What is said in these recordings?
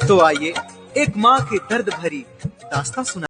तो आइए एक माँ की दर्द भरी दास्तां सुना।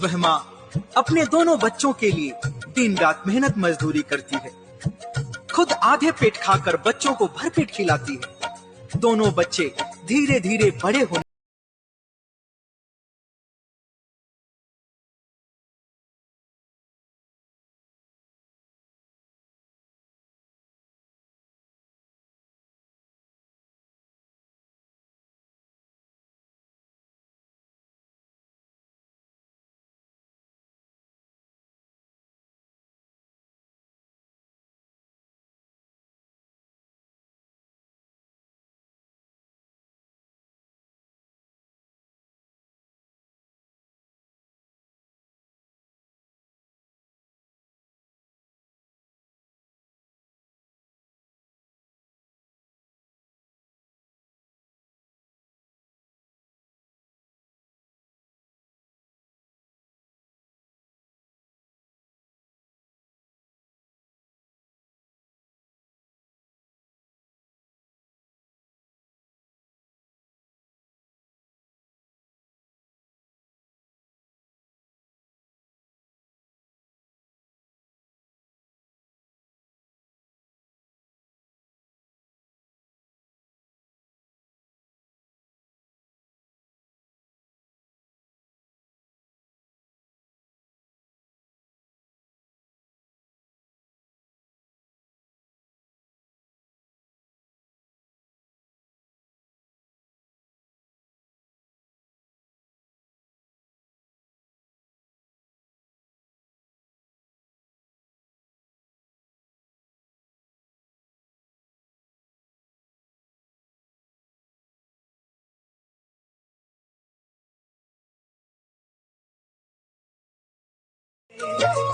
वह माँ अपने दोनों बच्चों के लिए दिन रात मेहनत मजदूरी करती है, खुद आधे पेट खाकर बच्चों को भरपेट खिलाती है। दोनों बच्चे धीरे धीरे बड़े होने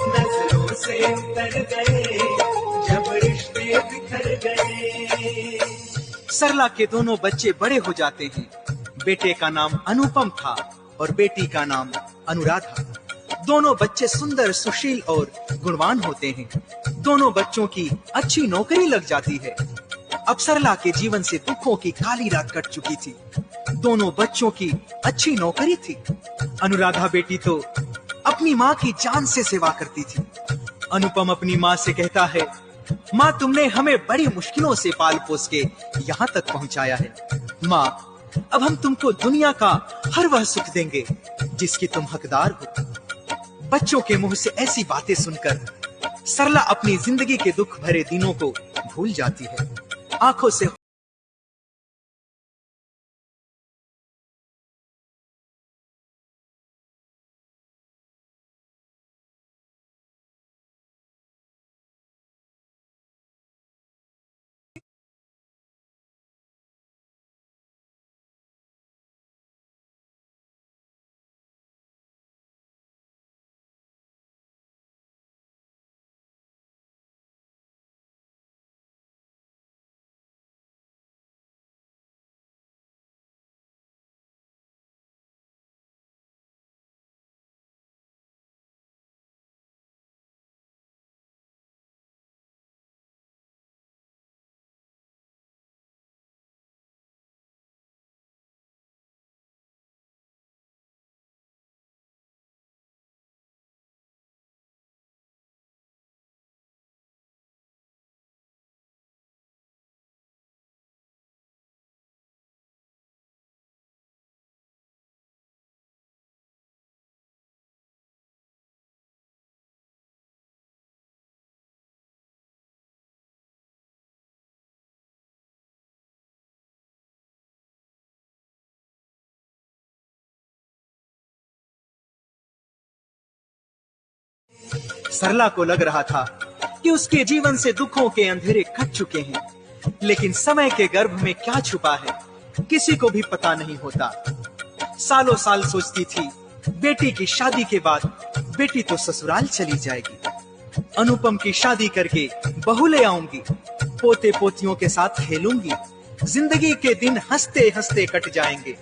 नजरों से उतर गए जब रिश्ते बिखर गए। सरला के दोनों बच्चे बड़े हो जाते हैं। बेटे का नाम अनुपम था और बेटी का नाम अनुराधा। दोनों बच्चे सुंदर, सुशील और गुणवान होते हैं। दोनों बच्चों की अच्छी नौकरी लग जाती है। अब सरला के जीवन से दुखों की काली रात कट चुकी थी। दोनों बच्चों की अच्छी नौकरी थी। अनुराधा बेटी तो अपनी माँ की जान से सेवा करती थी। अनुपम अपनी माँ से कहता है, माँ तुमने हमें बड़ी मुश्किलों से पाल पोस के यहाँ तक पहुँचाया है। माँ अब हम तुमको दुनिया का हर वह सुख देंगे जिसकी तुम हकदार हो। बच्चों के मुंह से ऐसी बातें सुनकर सरला अपनी जिंदगी के दुख भरे दिनों को भूल जाती है। आंखों से सरला को लग रहा था कि उसके जीवन से दुखों के अंधेरे कट चुके हैं, लेकिन समय के गर्भ में क्या छुपा है किसी को भी पता नहीं होता। सालों साल सोचती थी बेटी की शादी के बाद बेटी तो ससुराल चली जाएगी, अनुपम की शादी करके बहू ले आऊंगी, पोते पोतियों के साथ खेलूंगी, जिंदगी के दिन हंसते हंसते कट जाएंगे।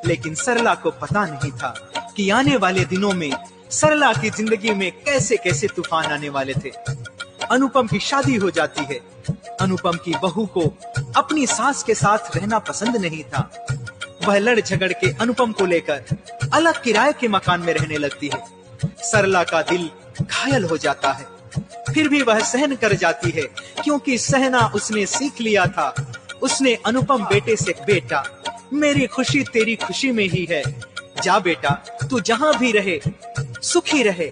लेकिन सरला को पता नहीं था कि आने वाले दिनों में सरला की जिंदगी में कैसे कैसे तूफान आने वाले थे। अनुपम की शादी हो जाती है। अनुपम की बहू को अपनी सास के साथ रहना पसंद नहीं था। वह लड़ झगड़ के अनुपम को लेकर अलग किराए के मकान में रहने लगती है। सरला का दिल घायल हो जाता है, फिर भी वह सहन कर जाती है, क्योंकि सहना उसने सीख लिया था। उसने अनुपम बेटे से, बेटा मेरी खुशी तेरी खुशी में ही है, जा बेटा तू जहां भी रहे सुखी रहे।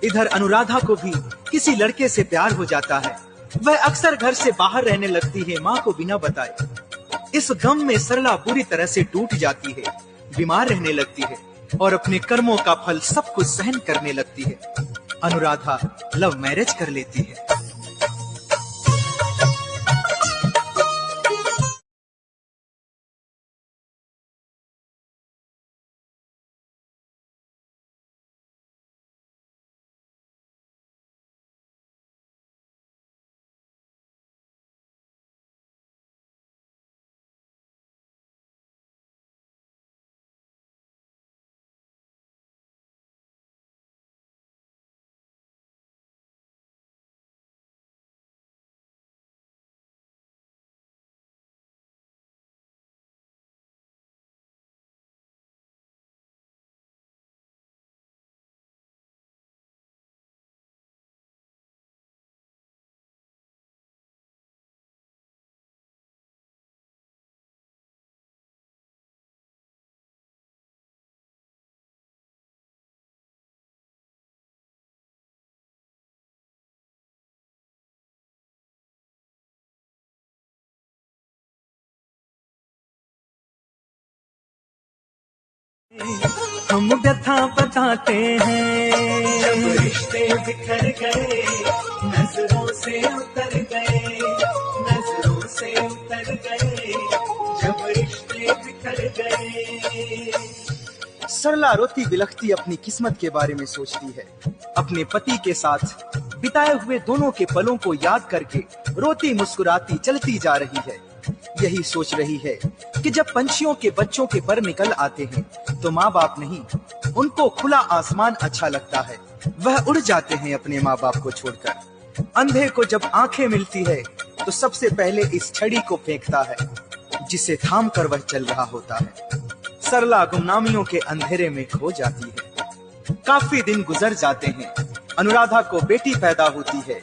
इधर अनुराधा को भी किसी लड़के से प्यार हो जाता है। वह अक्सर घर से बाहर रहने लगती है, माँ को बिना बताए। इस गम में सरला बुरी तरह से टूट जाती है, बीमार रहने लगती है और अपने कर्मों का फल सब कुछ सहन करने लगती है। अनुराधा लव मैरिज कर लेती है। हम व्यथा बताते हैं, जब रिश्ते बिखर गए, नजरों से उतर गए, नजरों से उतर गए, जब रिश्ते बिखर गए। सरला रोती बिलखती अपनी किस्मत के बारे में सोचती है। अपने पति के साथ बिताए हुए दोनों के पलों को याद करके रोती मुस्कुराती चलती जा रही है। यही सोच रही है कि जब पंछियों के बच्चों के पर निकल आते हैं तो माँ बाप नहीं, उनको खुला आसमान अच्छा लगता है। वह उड़ जाते हैं अपने माँ बाप को छोड़कर। अंधे को जब आंखें मिलती है तो सबसे पहले इस छड़ी को फेंकता है जिसे थाम कर वह चल रहा होता है। सरला गुमनामियों के अंधेरे में खो जाती है। काफी दिन गुजर जाते हैं, अनुराधा को बेटी पैदा होती है।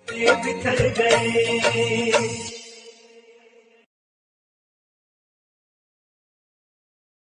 बिखर गए।